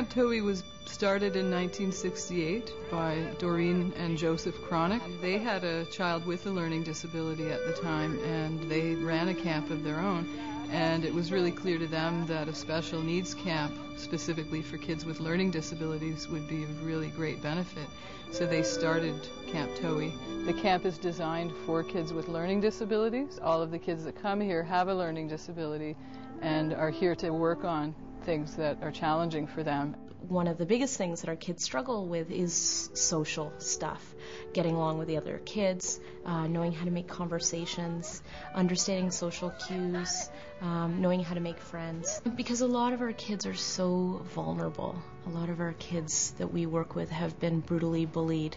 Camp Towhee was started in 1968 by Doreen and Joseph Cronick. They had a child with a learning disability at the time, and they ran a camp of their own. And it was really clear to them that a special needs camp, specifically for kids with learning disabilities, would be of really great benefit. So they started Camp Towhee. The camp is designed for kids with learning disabilities. All of the kids that come here have a learning disability and are here to work on things that are challenging for them. One of the biggest things that our kids struggle with is social stuff. Getting along with the other kids, knowing how to make conversations, understanding social cues, knowing how to make friends. Because a lot of our kids are so vulnerable. A lot of our kids that we work with have been brutally bullied,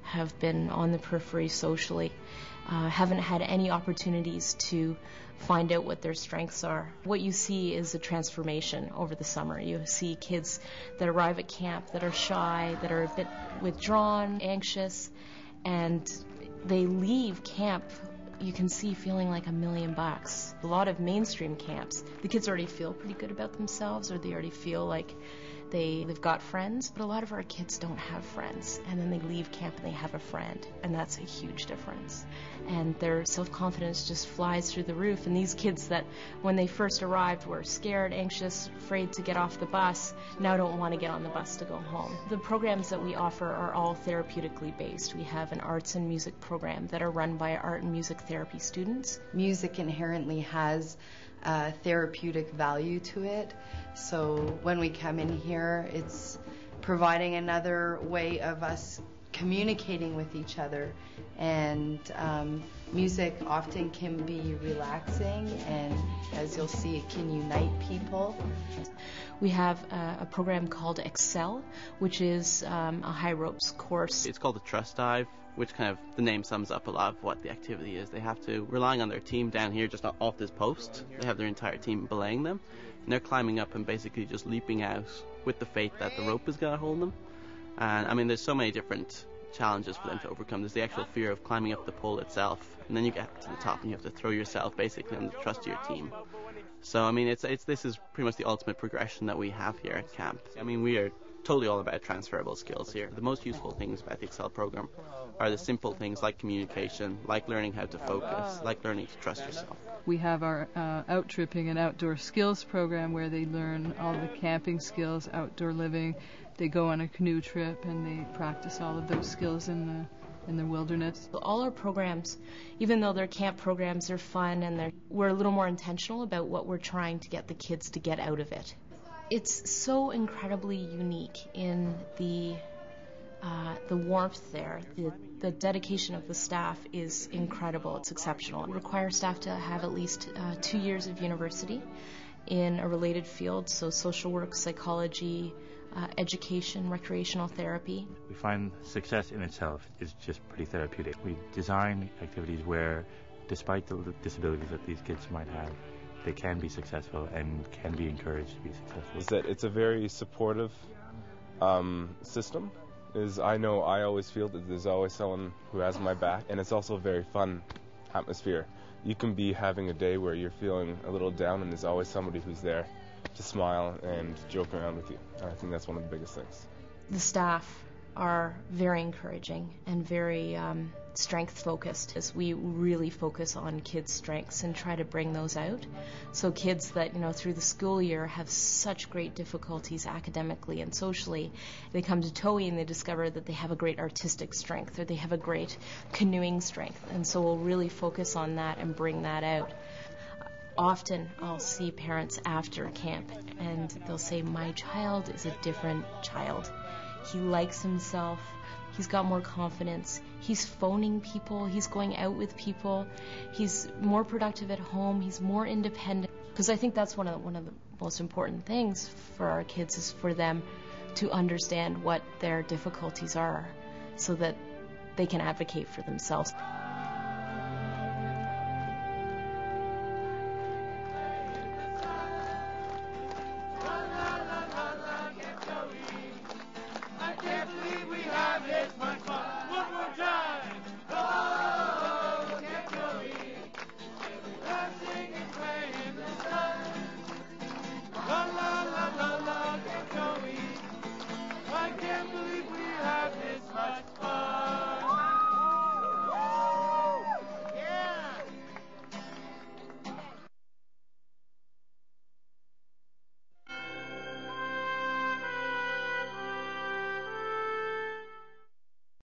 have been on the periphery socially, haven't had any opportunities to find out what their strengths are. What you see is a transformation over the summer. You see kids that arrive at camp that are shy, that are a bit withdrawn, anxious, and they leave camp, you can see, feeling like $1 million. A lot of mainstream camps, the kids already feel pretty good about themselves, or they already feel like they've got friends, but a lot of our kids don't have friends, and then they leave camp and they have a friend, and that's a huge difference. And their self-confidence just flies through the roof, and these kids that when they first arrived were scared, anxious, afraid to get off the bus, now don't want to get on the bus to go home. The programs that we offer are all therapeutically based. We have an arts and music program that are run by art and music therapy students. Music inherently has therapeutic value to it, so when we come in here, it's providing another way of us communicating with each other, and music often can be relaxing, and as you'll see, it can unite people. We have a program called Excel, which is a high ropes course. It's called the Trust Dive, which kind of, the name sums up a lot of what the activity is. They have to, relying on their team down here, just off this post, they have their entire team belaying them, and they're climbing up and basically just leaping out with the faith that the rope is going to hold them. And I mean, there's so many different challenges for them to overcome. There's the actual fear of climbing up the pole itself, and then you get to the top and you have to throw yourself basically on the trust of your team. So I mean, this is pretty much the ultimate progression that we have here at camp. I mean, we are totally all about transferable skills here. The most useful things about the Excel program are the simple things like communication, like learning how to focus, like learning to trust yourself. We have our out tripping and outdoor skills program where they learn all the camping skills, outdoor living. They go on a canoe trip and they practice all of those skills in the wilderness. All our programs, even though they're camp programs, they're fun, and we're a little more intentional about what we're trying to get the kids to get out of it. It's so incredibly unique in the warmth there. The dedication of the staff is incredible. It's exceptional. It requires staff to have at least 2 years of university in a related field, so social work, psychology, education, recreational therapy. We find success in itself is just pretty therapeutic. We design activities where, despite the disabilities that these kids might have, they can be successful and can be encouraged to be successful. Is that it's a very supportive system. I know I always feel that there's always someone who has my back, and it's also a very fun atmosphere. You can be having a day where you're feeling a little down, and there's always somebody who's there to smile and joke around with you. And I think that's one of the biggest things. The staff are very encouraging and very strength-focused, as we really focus on kids' strengths and try to bring those out. So kids that, through the school year have such great difficulties academically and socially, they come to Towhee and they discover that they have a great artistic strength, or they have a great canoeing strength, and so we'll really focus on that and bring that out. Often I'll see parents after camp and they'll say, "My child is a different child. He likes himself, he's got more confidence, he's phoning people, he's going out with people, he's more productive at home, he's more independent." Because I think that's one of the most important things for our kids, is for them to understand what their difficulties are so that they can advocate for themselves.